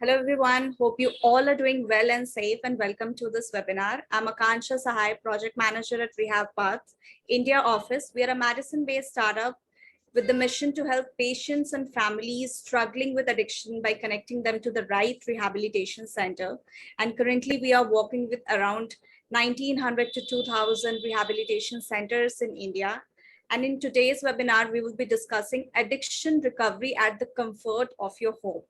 Hello everyone, hope you all are doing well and safe and welcome to this webinar. I'm Akansha Sahay, Project Manager at RehabPath, India office. We are a Madison-based startup with the mission to help patients and families struggling with addiction by connecting them to the right rehabilitation center. And currently we are working with around 1900 to 2000 rehabilitation centers in India. And in today's webinar, we will be discussing addiction recovery at the comfort of your home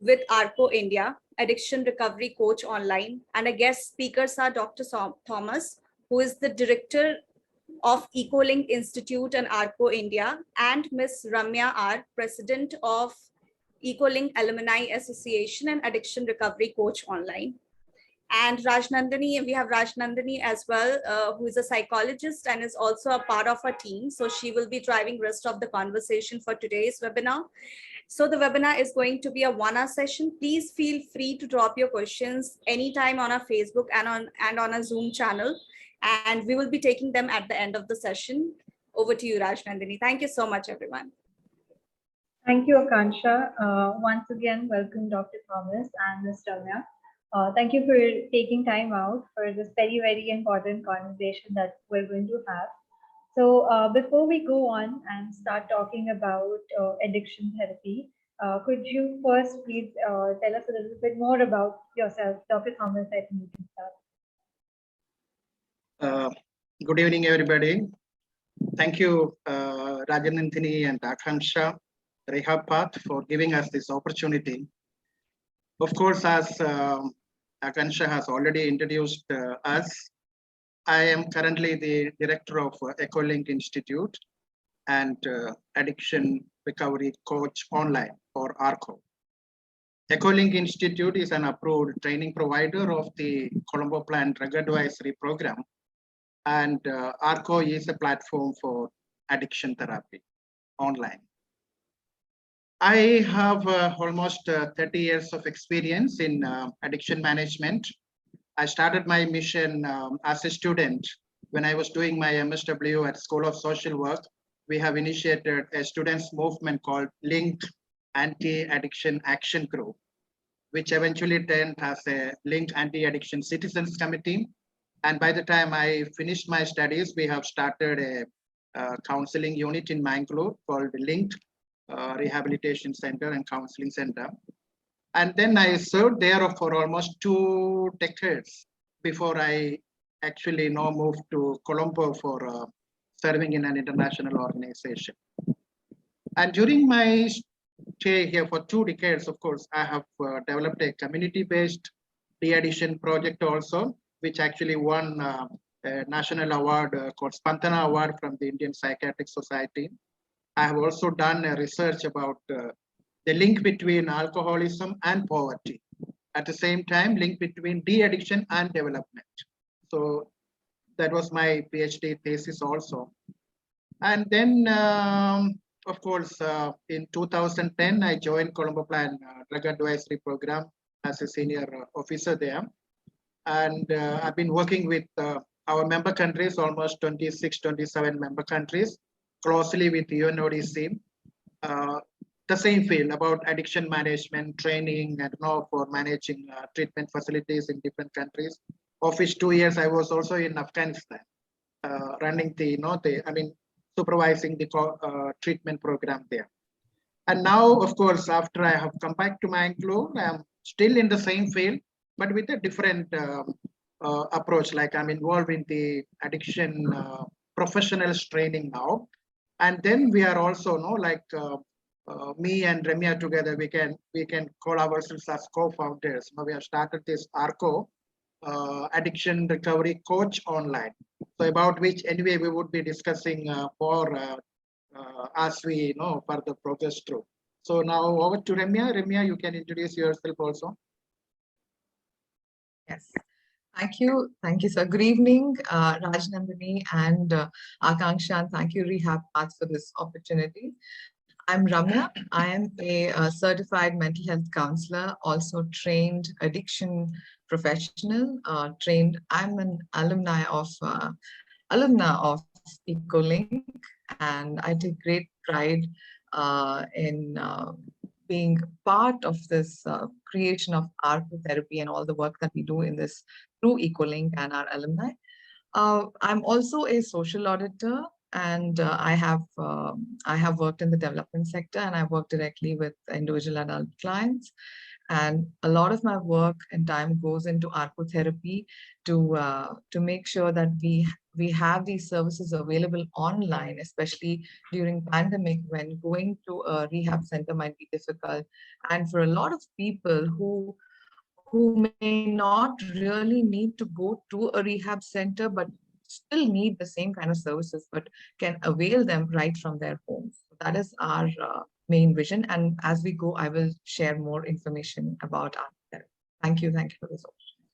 with ARCO India, Addiction Recovery Coach Online. And our guest speakers are Dr. Thomas, who is the Director of EcoLink Institute and ARCO India, and Ms. Ramya R, President of EcoLink Alumni Association and Addiction Recovery Coach Online. And Rajnandini, we have Rajnandini as well, who is a psychologist and is also a part of our team. So she will be driving rest of the conversation for today's webinar. So the webinar is going to be a 1-hour session. Please feel free to drop your questions anytime on our Facebook and on our Zoom channel. And we will be taking them at the end of the session. Over to you, Rajnandini. Thank you so much, everyone. Thank you, Akansha. Once again, welcome Dr. Thomas and Ms. Ramya. Thank you for taking time out for this very, very important conversation that we're going to have. So before we go on and start talking about addiction therapy, could you first please tell us a little bit more about yourself? Dr. Thomas, I think you can start. Good evening, everybody. Thank you, Rajnandini and Akansha, RehabPath, for giving us this opportunity. Of course, as Akansha has already introduced us, I am currently the director of EcoLink Institute and Addiction Recovery Coach Online, or ARCO. EcoLink Institute is an approved training provider of the Colombo Plan Drug Advisory Program, and ARCO is a platform for addiction therapy online. I have almost 30 years of experience in addiction management. I started my mission as a student when I was doing my MSW at School of Social Work. We have initiated a students' movement called Linked Anti-Addiction Action Group, which eventually turned as a Linked Anti-Addiction Citizens Committee. And by the time I finished my studies, we have started a counseling unit in Mangalore called Linked Rehabilitation Center and Counseling Center. And then I served there for almost 2 decades before I actually now moved to Colombo for serving in an international organization. And during my stay here for 2 decades, of course, I have developed a community-based de-addiction project also, which actually won a national award called Spandana Award from the Indian Psychiatric Society. I have also done a research about the link between alcoholism and poverty. At the same time, link between de-addiction and development. So that was my PhD thesis also. And then, of course, in 2010, I joined Colombo Plan Drug Advisory Program as a senior officer there. And I've been working with our member countries, almost 26, 27 member countries, closely with UNODC. The same field about addiction management, training, and now for managing treatment facilities in different countries. Of which 2 years I was also in Afghanistan, running supervising the treatment program there. And now, of course, after I have come back to Mangalore, I'm still in the same field, but with a different approach. Like I'm involved in the addiction professionals training now. And then we are also, me and Ramya together, we can call ourselves as co-founders. Now we have started this ARCO, Addiction Recovery Coach Online. So about which anyway we would be discussing more as we further progress through. So now over to Ramya. Ramya, you can introduce yourself also. Yes. Thank you. Thank you, sir. Good evening, Rajnandini and Akansha, and thank you, RehabPath, for this opportunity. I'm Ramya. I am a certified mental health counselor, also trained addiction professional. I'm an alumna of EcoLink, and I take great pride in being part of this creation of ARCO therapy and all the work that we do in this through EcoLink and our alumni. I'm also a social auditor, and I have worked in the development sector, and I work directly with individual adult clients. And a lot of my work and time goes into ARCO therapy to make sure that we have these services available online, especially during pandemic when going to a rehab center might be difficult. And for a lot of people who may not really need to go to a rehab center, but still need the same kind of services, but can avail them right from their homes. That is our main vision. And as we go, I will share more information about our therapy. Thank you. Thank you for this opportunity.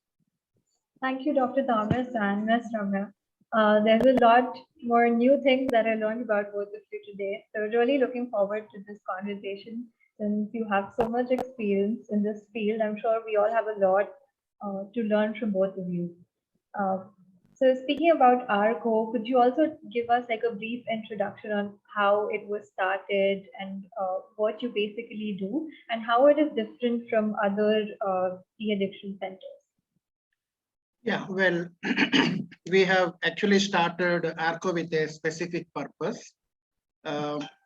Thank you, Dr. Thomas and Ms. Ramya. There's a lot more new things that I learned about both of you today. So really looking forward to this conversation. Since you have so much experience in this field, I'm sure we all have a lot to learn from both of you. So speaking about ARCO, could you also give us like a brief introduction on how it was started and what you basically do and how it is different from other de-addiction centers? Yeah, well, we have actually started ARCO with a specific purpose.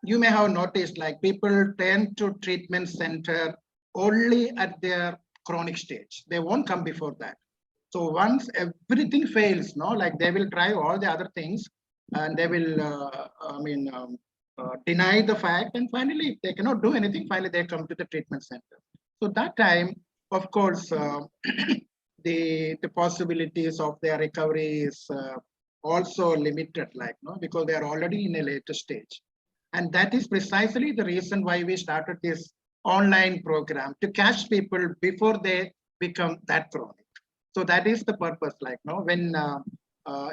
You may have noticed like people tend to treatment center only at their chronic stage. They won't come before that. So once everything fails, no, like they will try all the other things and they will, deny the fact. And finally, if they cannot do anything, finally they come to the treatment center. So that time, of course, the possibilities of their recovery is also limited, like, no, because they are already in a later stage. And that is precisely the reason why we started this online program to catch people before they become that chronic. So that is the purpose, like, no, when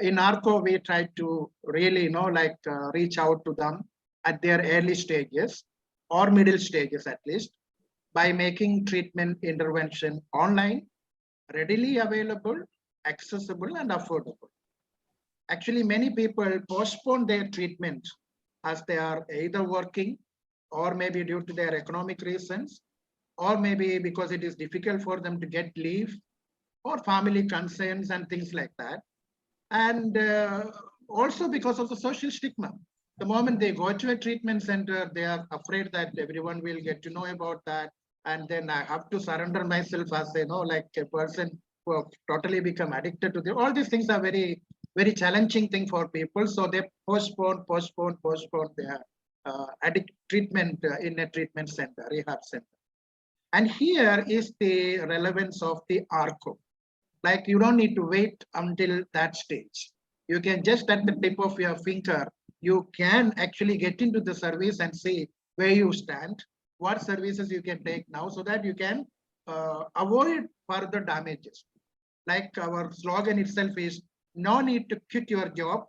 in ARCO, we try to really, reach out to them at their early stages or middle stages, at least, by making treatment intervention online, readily available, accessible, and affordable. Actually, many people postpone their treatment as they are either working or maybe due to their economic reasons, or maybe because it is difficult for them to get leave or family concerns and things like that. And also because of the social stigma. The moment they go to a treatment center, they are afraid that everyone will get to know about that. And then I have to surrender myself as a person who have totally become addicted to all these things are very, very challenging thing for people. So they postpone their addict treatment in a treatment center, rehab center. And here is the relevance of the ARCO. Like you don't need to wait until that stage. You can just at the tip of your finger, you can actually get into the service and see where you stand, what services you can take now so that you can avoid further damages. Like our slogan itself is, no need to quit your job,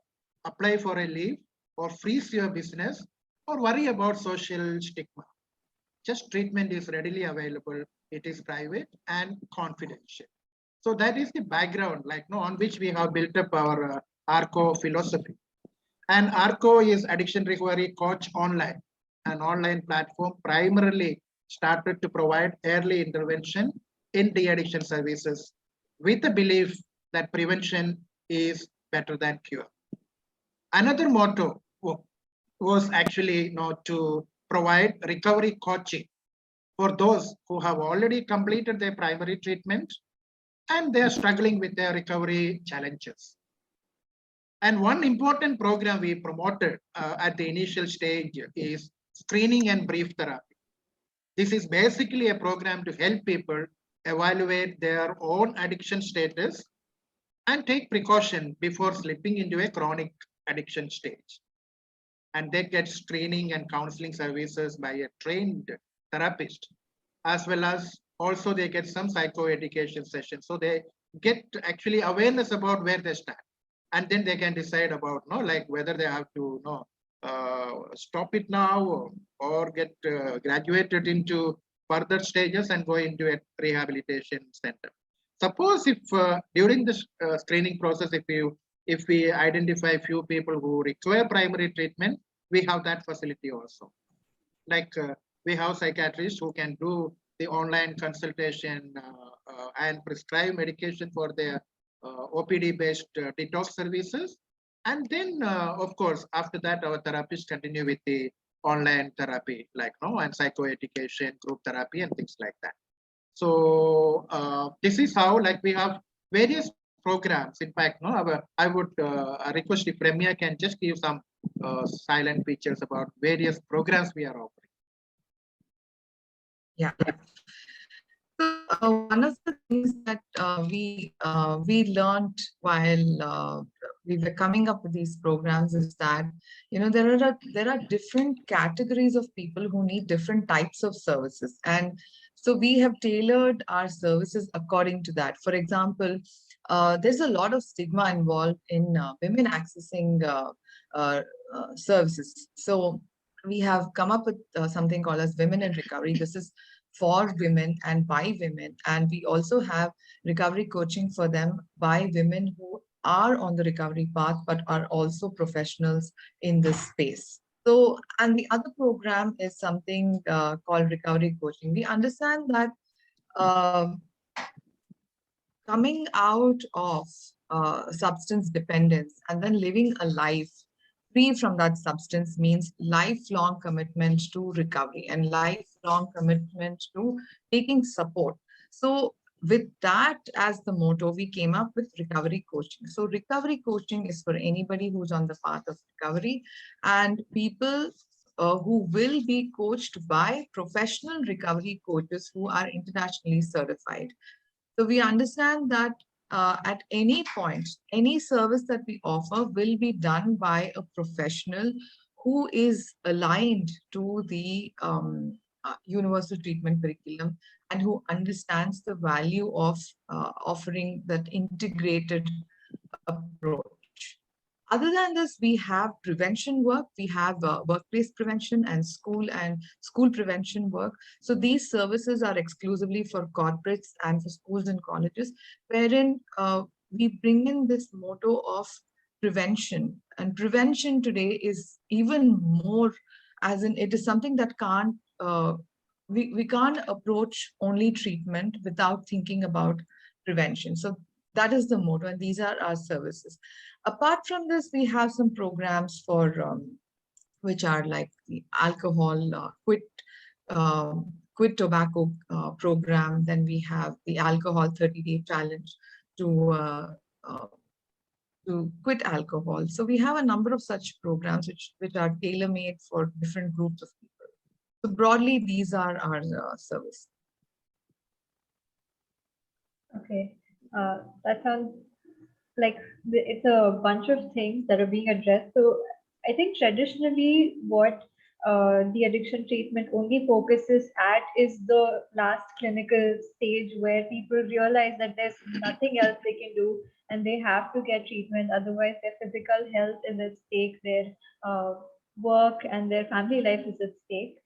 apply for a leave, or freeze your business, or worry about social stigma. Just treatment is readily available. It is private and confidential. So that is the background, on which we have built up our ARCO philosophy. And ARCO is Addiction Recovery Coach Online, an online platform primarily started to provide early intervention in de-addiction services with the belief that prevention is better than cure. Another motto was actually to provide recovery coaching for those who have already completed their primary treatment and they are struggling with their recovery challenges. And one important program we promoted at the initial stage is screening and brief therapy. This is basically a program to help people evaluate their own addiction status and take precaution before slipping into a chronic addiction stage. And they get screening and counseling services by a trained therapist, as well as also they get some psychoeducation sessions. So they get actually awareness about where they stand. And then they can decide about whether they have to stop it now or get graduated into further stages and go into a rehabilitation center. Suppose if during this screening process, if we identify few people who require primary treatment, we have that facility also. we have psychiatrists who can do the online consultation and prescribe medication for their OPD-based detox services. And then, of course, after that, our therapists continue with the online therapy, like and psychoeducation, group therapy, and things like that. So this is how, like, we have various programs. In fact, I would request if Ramya can just give some silent pictures about various programs we are offering. Yeah. So one of the things that we learned while we were coming up with these programs is that there are different categories of people who need different types of services, and so we have tailored our services according to that. For example, there's a lot of stigma involved in women accessing services. So we have come up with something called as Women in Recovery. This is for women and by women, and we also have recovery coaching for them by women who are on the recovery path but are also professionals in this space. So, and the other program is something called recovery coaching. We understand that coming out of substance dependence and then living a life free from that substance means lifelong commitment to recovery and lifelong commitment to taking support. So with that as the motto, we came up with recovery coaching. So recovery coaching is for anybody who's on the path of recovery, and people who will be coached by professional recovery coaches who are internationally certified. So we understand that at any point, any service that we offer will be done by a professional who is aligned to the universal treatment curriculum and who understands the value of offering that integrated approach. Other than this, we have prevention work. We have workplace prevention and school prevention work. So these services are exclusively for corporates and for schools and colleges, wherein we bring in this motto of prevention. And prevention today is even more, as in it is something that can't, we can't approach only treatment without thinking about prevention. So that is the motto, and these are our services. Apart from this, we have some programs for which are like the alcohol quit tobacco program. Then we have the alcohol 30-day challenge to quit alcohol. So we have a number of such programs which are tailor-made for different groups of people. So broadly, these are our services. Okay, that sounds like it's a bunch of things that are being addressed. So I think traditionally what the addiction treatment only focuses at is the last clinical stage where people realize that there's nothing else they can do and they have to get treatment. Otherwise, their physical health is at stake, their work and their family life is at stake.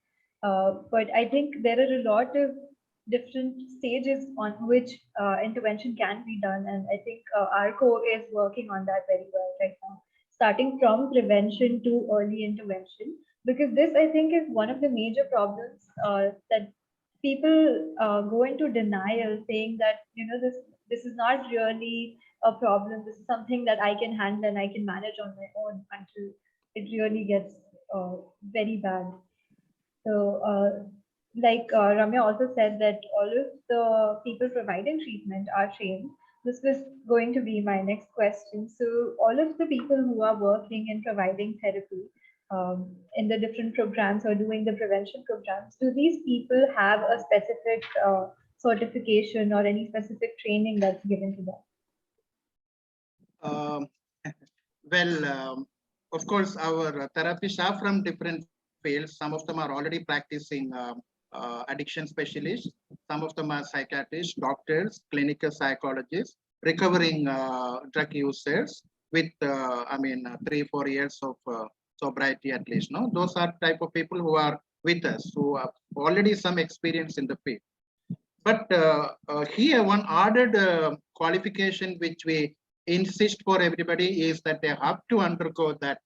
But I think there are a lot of different stages on which intervention can be done, and I think ARCO is working on that very well right now, starting from prevention to early intervention, because this I think is one of the major problems that people go into denial, saying that this is not really a problem, this is something that I can handle and I can manage on my own, until it really gets very bad. So like Ramya also said that all of the people providing treatment are trained. This was going to be my next question. So all of the people who are working in providing therapy in the different programs or doing the prevention programs, do these people have a specific certification or any specific training that's given to them? Of course, our therapists are from different fields. Some of them are already practicing addiction specialists. Some of them are psychiatrists, doctors, clinical psychologists, recovering drug users with, 3-4 years of sobriety at least. No, those are type of people who are with us, who have already some experience in the field. But here, one added qualification which we insist for everybody is that they have to undergo that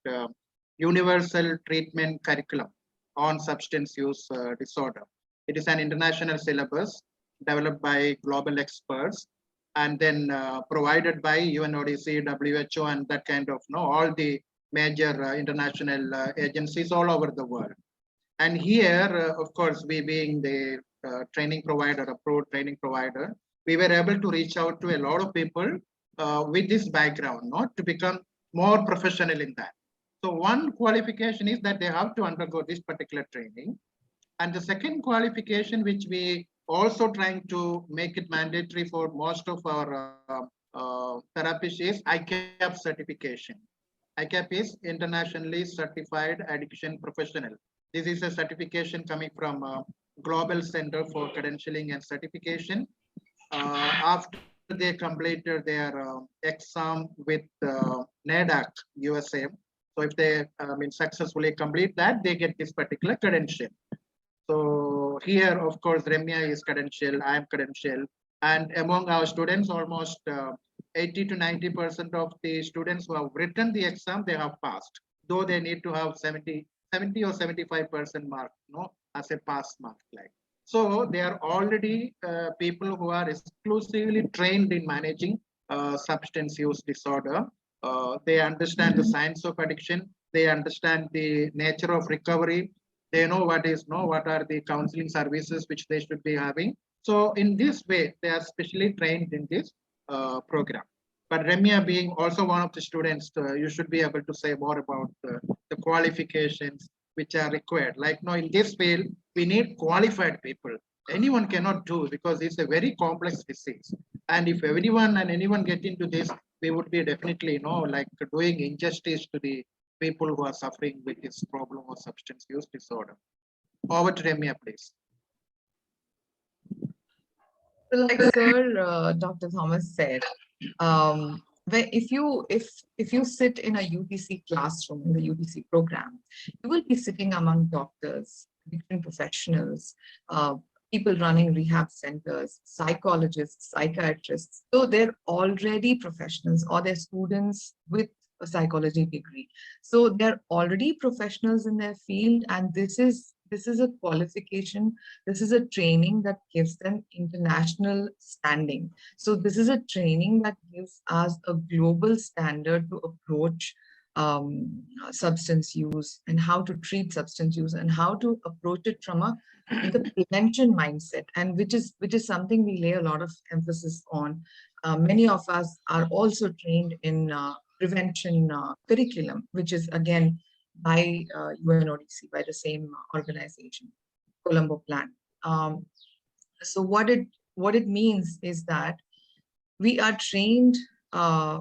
universal treatment curriculum. on substance use disorder. It is an international syllabus developed by global experts and then provided by UNODC, WHO, and that kind of, all the major international agencies all over the world. And here, of course, we being the training provider, approved training provider, we were able to reach out to a lot of people with this background, to become more professional in that. So one qualification is that they have to undergo this particular training. And the second qualification, which we also trying to make it mandatory for most of our therapists, is ICAP certification. ICAP is Internationally Certified Addiction Professional. This is a certification coming from Global Center for Credentialing and Certification. After they completed their exam with NADAC USA, so if they successfully complete that, they get this particular credential. So here, of course, Ramya is credential, I am credential, and among our students, almost 80 to 90% of the students who have written the exam, they have passed, though they need to have 70 or 75% mark, as a pass mark. So they are already people who are exclusively trained in managing substance use disorder. They understand the science of addiction. They understand the nature of recovery. They know what are the counseling services which they should be having. So in this way, they are specially trained in this program. But Ramya being also one of the students, you should be able to say more about the qualifications which are required. In this field, we need qualified people. Anyone cannot do, because it's a very complex disease. And if anyone get into this, we would be definitely, doing injustice to the people who are suffering with this problem of substance use disorder. Over to Ramya, please. Like Sir Dr. Thomas said, if you sit in a UTC classroom, in the UTC program, you will be sitting among doctors, different professionals, people running rehab centers, psychologists, psychiatrists. So they're already professionals, or they're students with a psychology degree. So they're already professionals in their field, and this is a qualification, this is a training that gives them international standing. So this is a training that gives us a global standard to approach substance use, and how to treat substance use, and how to approach it from the prevention mindset, and which is something we lay a lot of emphasis on. Many of us are also trained in prevention curriculum, which is again by UNODC, by the same organization, Colombo Plan. So what it means is that we are trained to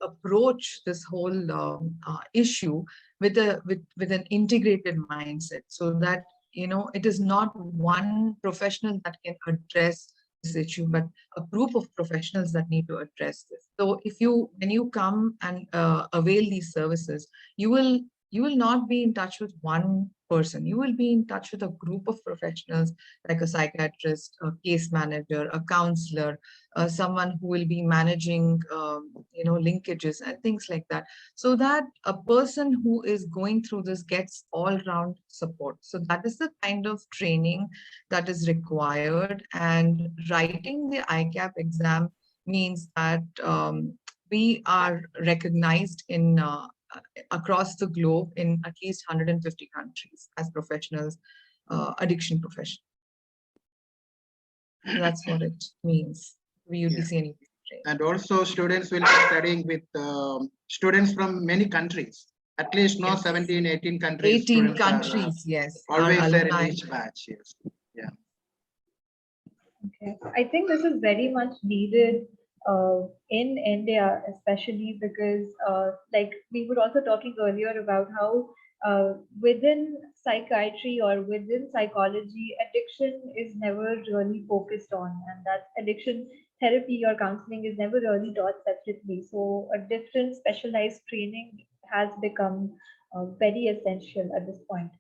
approach this whole issue with an integrated mindset, so that it is not one professional that can address this issue, but a group of professionals that need to address this. So when you come and avail these services, you will not be in touch with one person. You will be in touch with a group of professionals, like a psychiatrist, a case manager, a counselor, someone who will be managing linkages and things like that, so that a person who is going through this gets all-round support. So that is the kind of training that is required. And writing the ICAP exam means that we are recognized in across the globe in at least 150 countries as professionals, addiction professionals. That's what it means. UTC and also students will be studying with students from many countries, at least 17, 18 countries. 18 countries, yes. Always there in each batch, yes. Yeah. Okay. I think this is very much needed in India, especially because like we were also talking earlier about how within psychiatry or within psychology, addiction is never really focused on, and that addiction therapy or counseling is never really taught separately. So a different specialized training has become very essential at this point.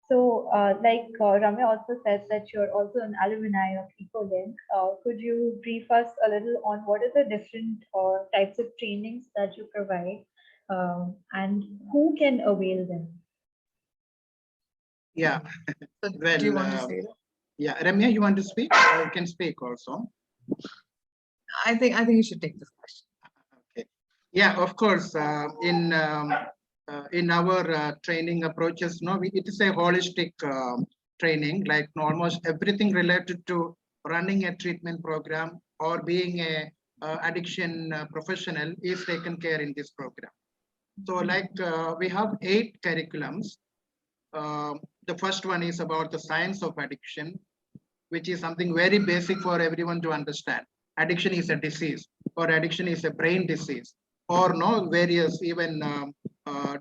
So like Ramya also said that you're also an alumni of EcoLink. Could you brief us a little on what are the different types of trainings that you provide and who can avail them? Yeah. So Well, do you want to say that? Yeah, Ramya, you want to speak? You can speak also. I think you should take this question. Okay. Yeah, of course. In our training approaches, no, it is a holistic training, like almost everything related to running a treatment program or being a addiction professional is taken care in this program. So, like we have 8 curriculums. The first one is about the science of addiction, which is something very basic for everyone to understand. Addiction is a disease, or addiction is a brain disease, or no various even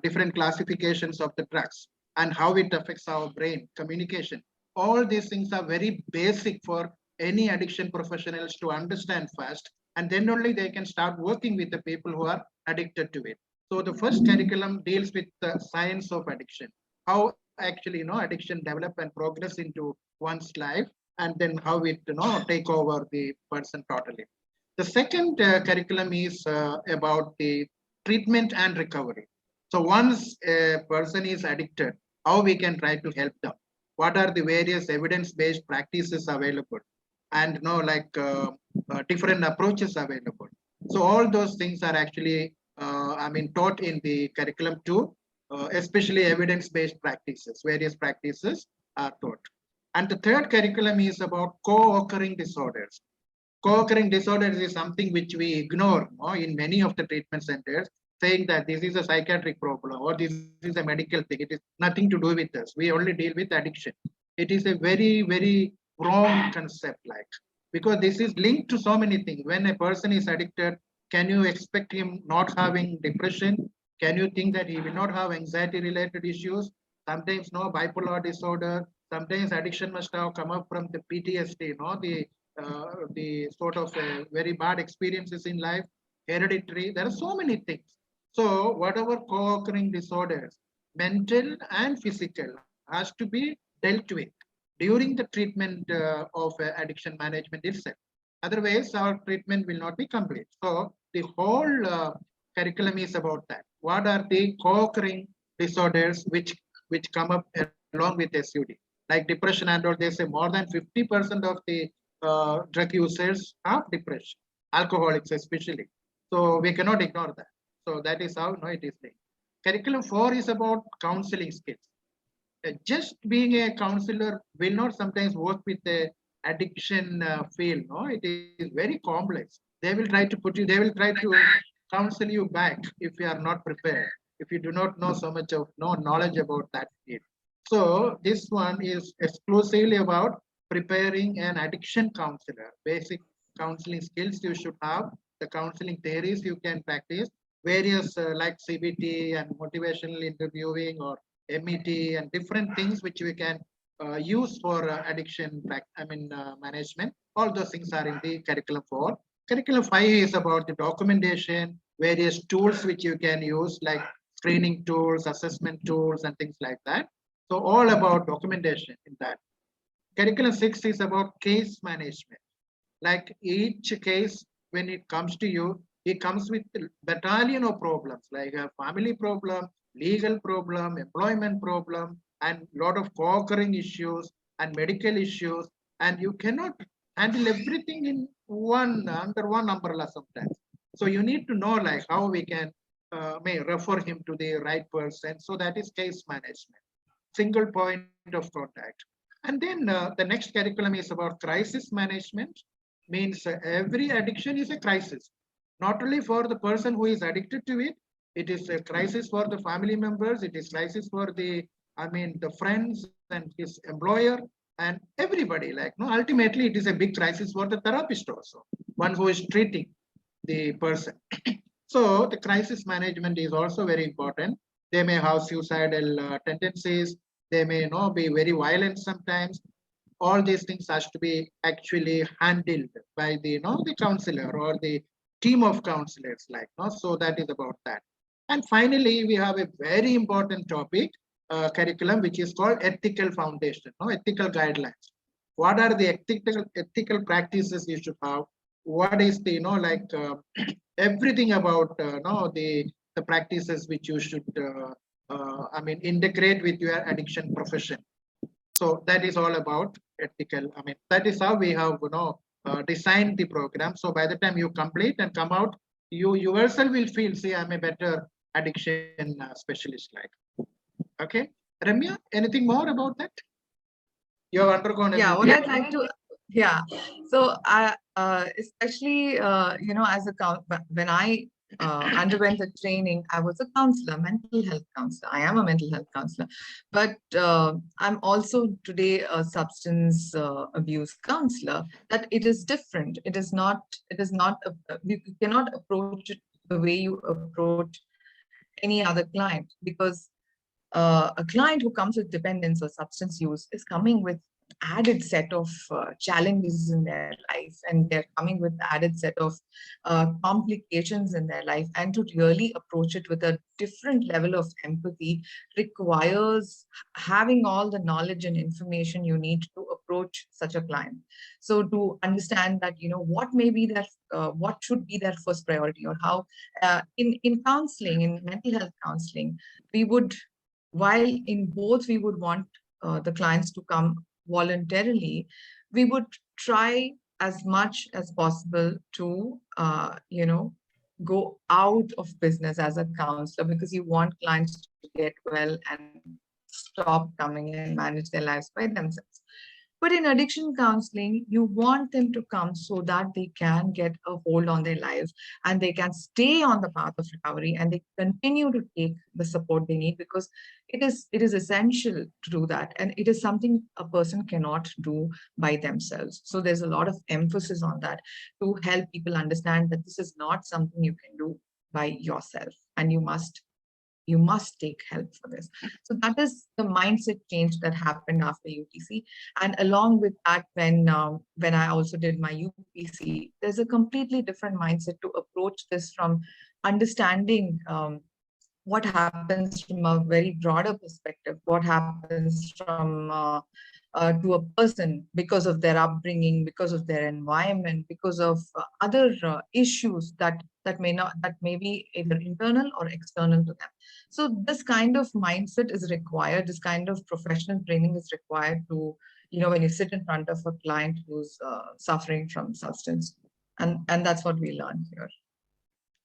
different classifications of the drugs and how it affects our brain, communication. All these things are very basic for any addiction professionals to understand first, and then only they can start working with the people who are addicted to it. So the first curriculum deals with the science of addiction, how actually addiction develop and progress into one's life, and then how it take over the person totally. The second curriculum is about the treatment and recovery. So once a person is addicted, how we can try to help them, what are the various evidence-based practices available, and different approaches available. So all those things are actually taught in the curriculum too, especially evidence-based practices. Various practices are taught. And the third curriculum is about co-occurring disorders. Co-occurring disorders is something which we ignore in many of the treatment centers, saying that this is a psychiatric problem or this is a medical thing. It is nothing to do with us. We only deal with addiction. It is a very, very wrong concept, because this is linked to so many things. When a person is addicted, can you expect him not having depression? Can you think that he will not have anxiety-related issues? Sometimes bipolar disorder. Sometimes addiction must have come up from the PTSD, the sort of very bad experiences in life, hereditary. There are so many things. So whatever co-occurring disorders, mental and physical, has to be dealt with during the treatment of addiction management itself. Otherwise, our treatment will not be complete. So the whole curriculum is about that. What are the co-occurring disorders which come up along with SUD? Like depression and all, they say more than 50% of the drug users have depression, alcoholics especially. So we cannot ignore that. So that is how it is linked. Curriculum 4 is about counseling skills. Just being a counselor will not sometimes work with the addiction field. It is very complex. They will try to counsel you back if you are not prepared, if you do not know so much of knowledge about that field. So this one is exclusively about preparing an addiction counselor. Basic counseling skills you should have, the counseling theories you can practice, various like CBT and motivational interviewing or MET and different things which we can use for addiction management. All those things are in the curriculum 4. Curriculum 5 is about the documentation, various tools which you can use like screening tools, assessment tools, and things like that. So all about documentation in that. Curriculum 6 is about case management. Like each case, when it comes to you, it comes with a battalion of problems, like a family problem, legal problem, employment problem, and a lot of co-occurring issues and medical issues. And you cannot handle everything in under one umbrella sometimes. So you need to know like how we can may refer him to the right person. So that is case management, single point of contact. And then the next curriculum is about crisis management. Means every addiction is a crisis, not only for the person who is addicted to it. It is a crisis for the family members. It is crisis for the friends and his employer and everybody. Ultimately, it is a big crisis for the therapist also, one who is treating the person. So the crisis management is also very important. They may have suicidal tendencies. They may be very violent sometimes. All these things has to be actually handled by the the counselor or the team of counselors. So that is about that. And finally, we have a very important topic curriculum which is called ethical foundation, ethical guidelines. What are the ethical practices you should have? What is the everything about the practices which you should integrate with your addiction profession. So that is all about ethical. I mean, that is how we have, designed the program. So by the time you complete and come out, you yourself will feel, see, I'm a better addiction specialist. Like, okay, Ramya, anything more about that? You have undergone Yeah, what everything. I'd like to, yeah. So I, especially, as a when I underwent the training, I was a counselor, mental health counselor. I am a mental health counselor, but I'm also today a substance abuse counselor. That it is different. It is not. It is not. You cannot approach it the way you approach any other client, because a client who comes with dependence or substance use is coming with added set of challenges in their life, and they're coming with added set of complications in their life, and to really approach it with a different level of empathy requires having all the knowledge and information you need to approach such a client. So to understand that, what may be their what should be their first priority, or how in counseling, in mental health counseling, we would, while in both we would want the clients to come voluntarily, we would try as much as possible to, go out of business as a counselor, because you want clients to get well and stop coming and manage their lives by themselves. But in addiction counseling, you want them to come so that they can get a hold on their lives and they can stay on the path of recovery, and they continue to take the support they need, because it is essential to do that. And it is something a person cannot do by themselves. So there's a lot of emphasis on that to help people understand that this is not something you can do by yourself, and you must take help for this. So that is the mindset change that happened after UTC. And along with that, when I also did my UPC, there's a completely different mindset to approach this, from understanding what happens from a very broader perspective, what happens from to a person because of their upbringing, because of their environment, because of other issues that may be either internal or external to them. So this kind of mindset is required. This kind of professional training is required to, when you sit in front of a client who's suffering from substance, and that's what we learn here.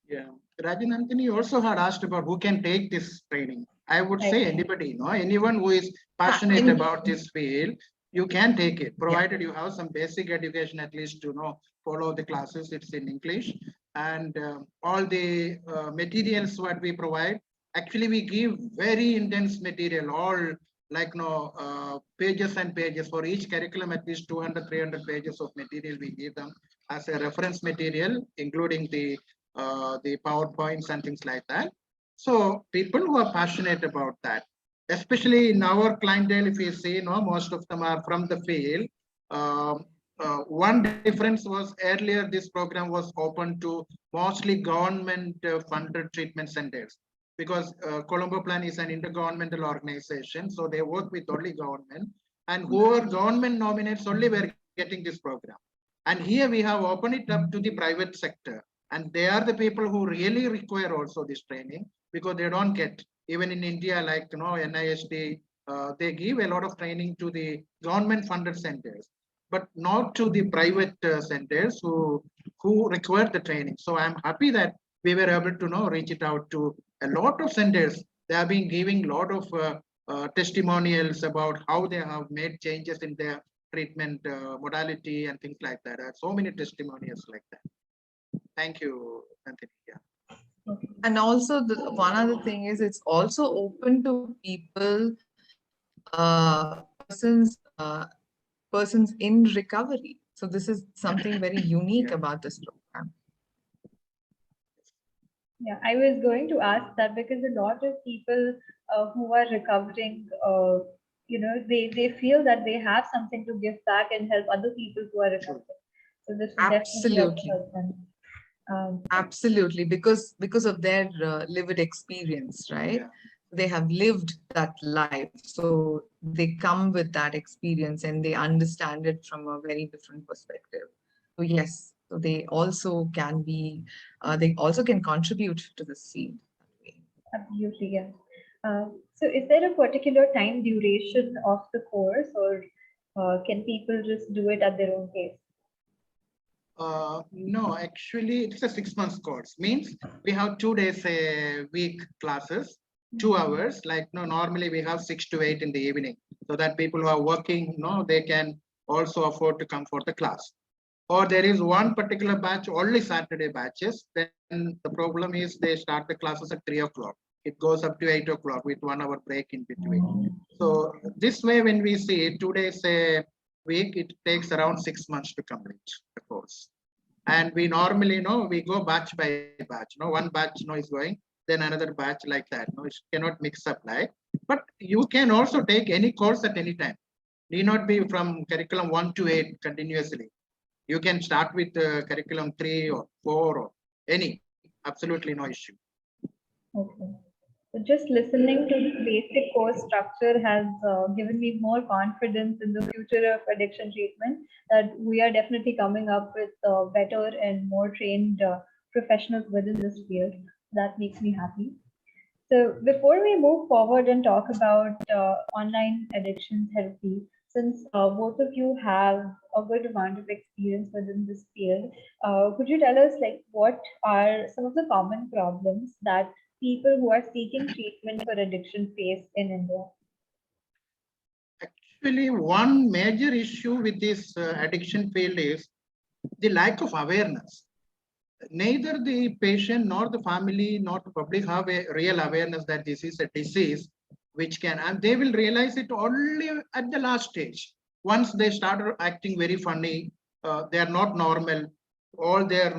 Yeah, Rajnandini also had asked about who can take this training. I would say anybody, anyone who is passionate about this field, you can take it, provided you have some basic education, at least to follow the classes. It's in English, and all the materials what we provide. Actually, we give very intense material, all like pages and pages for each curriculum, at least 200, 300 pages of material we give them as a reference material, including the PowerPoints and things like that. So people who are passionate about that, especially in our clientele, if you see, most of them are from the field. One difference was earlier this program was open to mostly government funded treatment centers, because Colombo Plan is an intergovernmental organization, so they work with only government, and whoever government nominates only were getting this program. And here we have opened it up to the private sector. And they are the people who really require also this training, because they don't get, even in India, like, NISD, they give a lot of training to the government funded centers, but not to the private centers who require the training. So I'm happy that we were able to reach it out to a lot of centers. They have been giving a lot of testimonials about how they have made changes in their treatment modality and things like that. So many testimonials like that. Thank you, Anthony. Yeah. And also, one other thing is, it's also open to people, persons in recovery. So this is something very unique about this program. Yeah, I was going to ask that because a lot of people who are recovering, they feel that they have something to give back and help other people who are recovering. So this will definitely also help them. Absolutely, because of their lived experience, right? Yeah. They have lived that life, so they come with that experience and they understand it from a very different perspective. So yes, so they also can be, they also can contribute to the field. Absolutely, yes. So is there a particular time duration of the course, or can people just do it at their own pace? No, actually, it's a 6 months course. Means we have 2 days a week classes, 2 hours. Like no, normally we have 6 to 8 in the evening, so that people who are working, they can also afford to come for the class. Or there is one particular batch, only Saturday batches. Then the problem is they start the classes at 3 o'clock. It goes up to 8 o'clock with 1 hour break in between. So this way, when we see 2 days a week, it takes around 6 months to complete the course. And we normally we go batch by batch. One batch is going, then another batch like that. It cannot mix up like. But you can also take any course at any time. Need not be from curriculum 1 to 8 continuously. You can start with curriculum 3 or 4 or any. Absolutely no issue. Okay. So just listening to the basic course structure has given me more confidence in the future of addiction treatment, that we are definitely coming up with better and more trained professionals within this field. That makes me happy. So before we move forward and talk about online addiction therapy, since both of you have a good amount of experience within this field, could you tell us what are some of the common problems that people who are seeking treatment for addiction face in India? Actually, one major issue with this addiction field is the lack of awareness. Neither the patient nor the family nor the public have a real awareness that this is a disease which can, and they will realize it only at the last stage. Once they start acting very funny, they are not normal, all their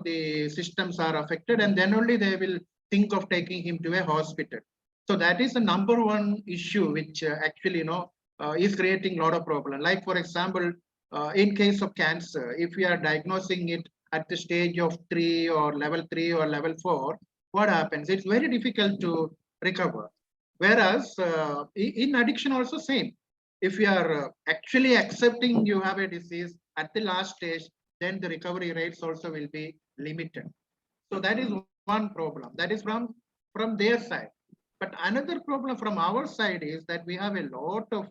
the systems are affected, and then only they will think of taking him to a hospital. So that is the number one issue which actually is creating a lot of problem. Like for example, in case of cancer, if we are diagnosing it at the stage of 3 or level 3 or level 4, what happens? It's very difficult to recover. Whereas in addiction also same. If you are actually accepting you have a disease at the last stage, then the recovery rates also will be limited. So that is one problem. That is from their side. But another problem from our side is that we have a lot of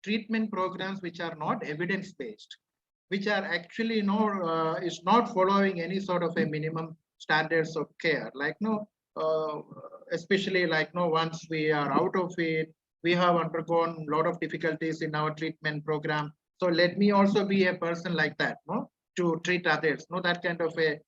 treatment programs which are not evidence-based, which are actually is not following any sort of a minimum standards of care. Like especially like once we are out of it, we have undergone a lot of difficulties in our treatment program. So let me also be a person like that, to treat others. That kind of a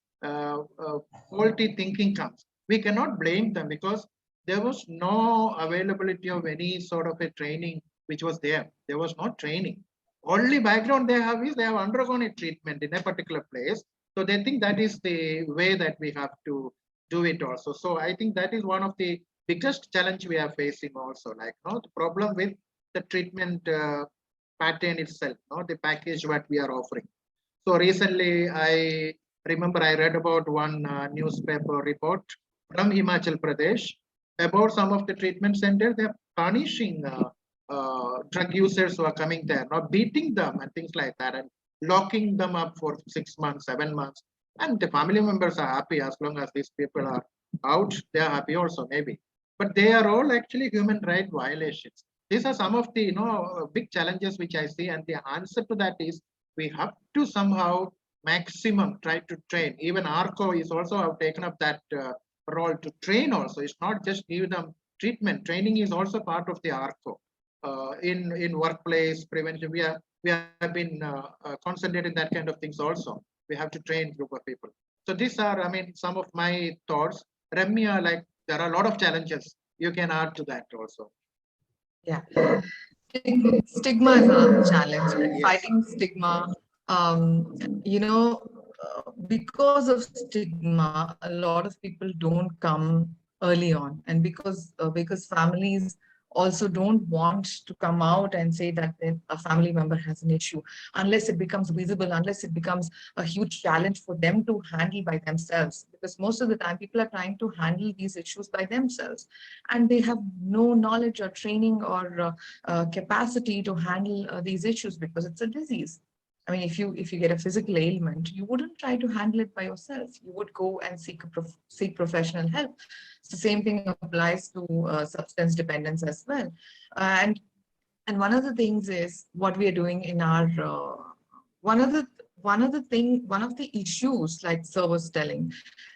faulty thinking comes. We cannot blame them because there was no availability of any sort of a training which was there. There was no training. Only background they have is they have undergone a treatment in a particular place. So they think that is the way that we have to do it also. So I think that is one of the biggest challenge we are facing also. Like the problem with the treatment pattern itself, the package what we are offering. So recently I remember I read about one newspaper report from Himachal Pradesh about some of the treatment centers. They are punishing drug users who are coming there, not beating them and things like that, and locking them up for 6 months, 7 months. And the family members are happy as long as these people are out, they are happy also maybe. But they are all actually human right violations. These are some of the big challenges which I see, and the answer to that is we have to somehow maximum try to train. Even ARCO is also have taken up that role to train also. It's not just give them treatment. Training is also part of the ARCO. In workplace prevention, we have been concentrated in that kind of things also. We have to train group of people. So these are, I mean, some of my thoughts. Ramya, like there are a lot of challenges. You can add to that also. Yeah. Stigma is another challenge. Yes. Fighting stigma, because of stigma, a lot of people don't come early on, and because families also don't want to come out and say that a family member has an issue unless it becomes visible, unless it becomes a huge challenge for them to handle by themselves, because most of the time people are trying to handle these issues by themselves and they have no knowledge or training or capacity to handle these issues because it's a disease. I mean, if you get a physical ailment, you wouldn't try to handle it by yourself. You would go and seek professional help. So the same thing applies to substance dependence as well. And one of the things is what we are doing in our one of the issues, like Sir was telling,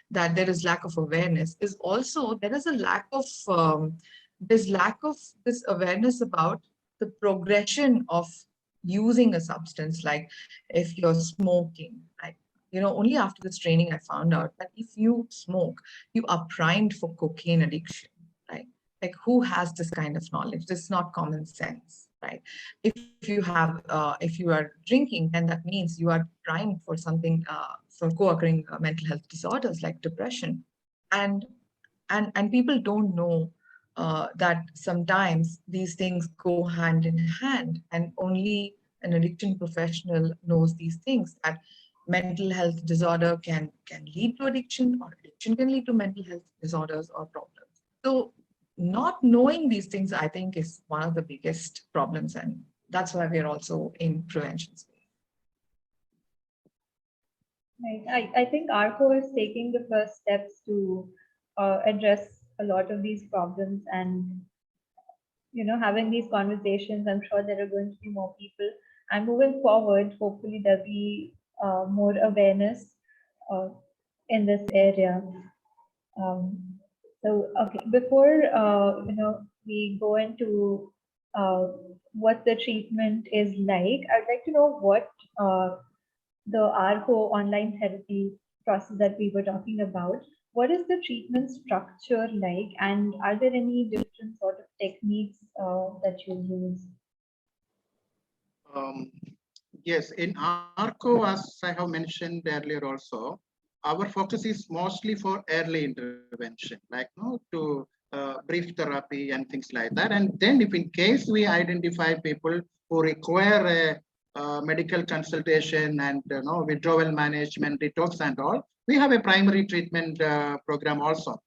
that there is lack of awareness, is also there is a lack of this awareness about the progression of using a substance. Like if you're smoking, like, only after this training I found out that if you smoke, you are primed for cocaine addiction, right? Like, who has this kind of knowledge? This is not common sense, right? If you are drinking, then that means you are primed for something, for co-occurring mental health disorders like depression. And people don't know that sometimes these things go hand in hand, and only an addiction professional knows these things, that mental health disorder can lead to addiction, or addiction can lead to mental health disorders or problems. So not knowing these things, I think, is one of the biggest problems, and that's why we're also in prevention space. Right. I think ARCO is taking the first steps to address a lot of these problems, and having these conversations. I'm sure there are going to be more people, and moving forward, hopefully there'll be more awareness uh, in this area. So, okay, before we go into what the treatment is like, I'd like to know what the ARCO online therapy process that we were talking about. What is the treatment structure like, and are there any different sort of techniques that you use? Yes, in ARCO, as I have mentioned earlier also, our focus is mostly for early intervention, like to brief therapy and things like that. And then if in case we identify people who require a medical consultation and withdrawal management, detox and all, we have a primary treatment program also.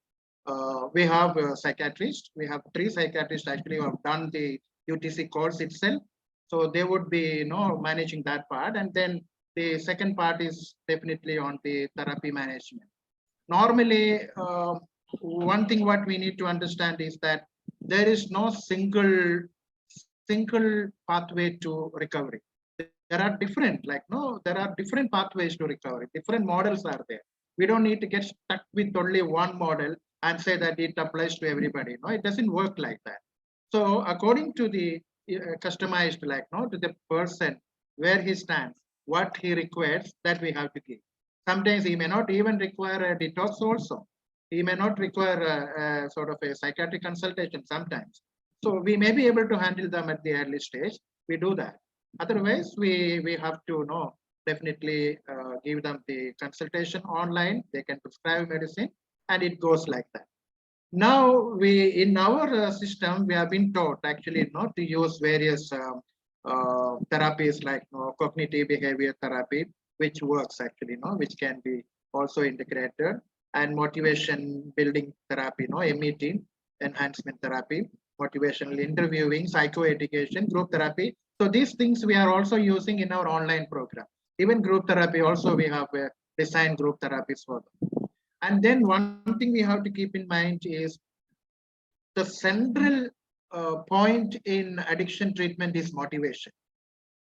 We have a psychiatrist. We have 3 psychiatrists actually who have done the UTC course itself. So they would be managing that part. And then the second part is definitely on the therapy management. Normally, one thing what we need to understand is that there is no single pathway to recovery. There are different, there are different pathways to recovery. Different models are there. We don't need to get stuck with only one model and say that it applies to everybody. No, it doesn't work like that. So according to the customized, to the person, where he stands, what he requires, that we have to give. Sometimes he may not even require a detox also. He may not require a sort of a psychiatric consultation sometimes. So we may be able to handle them at the early stage. We do that. Otherwise, we have to definitely give them the consultation online. They can prescribe medicine, and it goes like that. Now, in our system, we have been taught actually not to use various therapies like cognitive behavior therapy, which works actually, which can be also integrated, and motivation building therapy, MET, enhancement therapy, motivational interviewing, psychoeducation, group therapy. So these things we are also using in our online program. Even group therapy also, we have designed group therapies for them. And then one thing we have to keep in mind is the central point in addiction treatment is motivation.